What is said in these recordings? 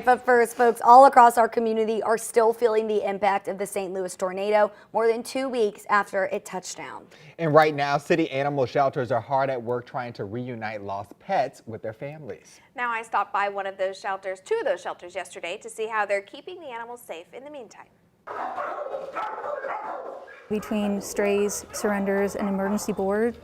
But first, folks, all across our community are still feeling the impact of the St. Louis tornado more than 2 weeks after it touched down. And right now, city animal shelters are hard at work trying to reunite lost pets with their families. Now I stopped by two of those shelters yesterday to see how they're keeping the animals safe in the meantime. Between strays, surrenders, and emergency board,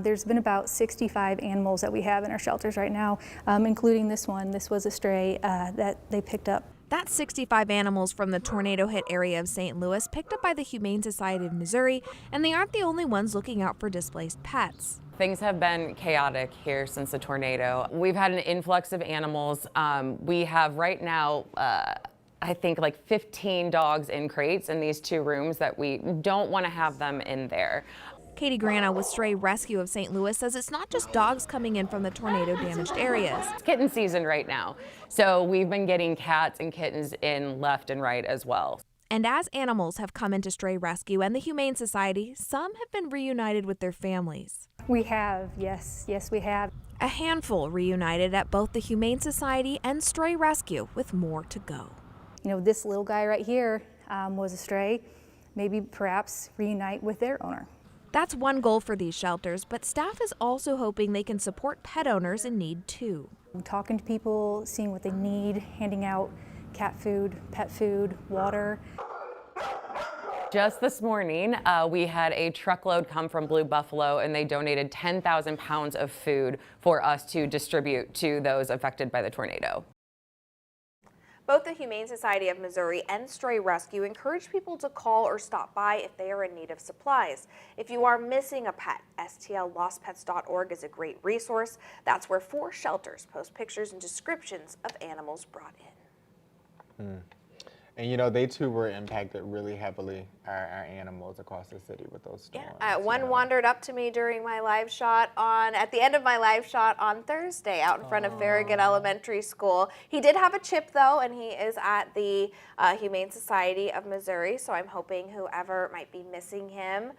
there's been about 65 animals that we have in our shelters right now, including this one. This was a stray that they picked up. That's 65 animals from the tornado-hit area of St. Louis picked up by the Humane Society of Missouri, and they aren't the only ones looking out for displaced pets. Things have been chaotic here since the tornado. We've had an influx of animals. We have right now I think like 15 dogs in crates in these 2 rooms that we don't want to have them in there. Katie Grana with Stray Rescue of St. Louis says it's not just dogs coming in from the tornado-damaged areas. It's kitten season right now, so we've been getting cats and kittens in left and right as well. And as animals have come into Stray Rescue and the Humane Society, some have been reunited with their families. We have, yes, we have. A handful reunited at both the Humane Society and Stray Rescue, with more to go. You know, this little guy right here was a stray. Maybe perhaps reunite with their owner. That's one goal for these shelters, but staff is also hoping they can support pet owners in need too. Talking to people, seeing what they need, handing out cat food, pet food, water. Just this morning, we had a truckload come from Blue Buffalo, and they donated 10,000 pounds of food for us to distribute to those affected by the tornado. Both the Humane Society of Missouri and Stray Rescue encourage people to call or stop by if they are in need of supplies. If you are missing a pet, stlostpets.org is a great resource. That's where 4 shelters post pictures and descriptions of animals brought in. And you know, they too were impacted really heavily, our animals across the city with those storms. Yeah, one wandered up to me during my live shot at the end of my live shot on Thursday out in front of Farragut Elementary School. He did have a chip though, and he is at the Humane Society of Missouri, so I'm hoping whoever might be missing him.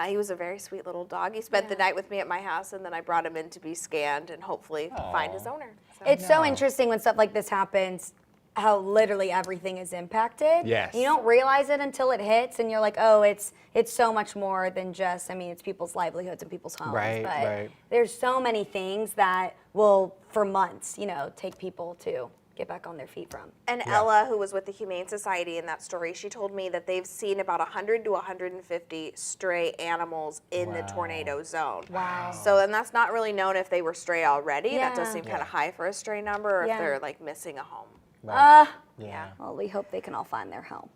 He was a very sweet little dog. He spent the night with me at my house, and then I brought him in to be scanned and hopefully find his owner. So. It's so interesting when stuff like this happens, how literally everything is impacted. Yes. You don't realize it until it hits, and you're like, oh, it's so much more than just, I mean, it's people's livelihoods and people's homes. But there's so many things that will, for months, you know, take people to get back on their feet from. And Ella, who was with the Humane Society in that story, she told me that they've seen about 100 to 150 stray animals in the tornado zone. Wow. So, and that's not really known if they were stray already. That does seem kind of high for a stray number, or if they're like missing a home. Well, we hope they can all find their home.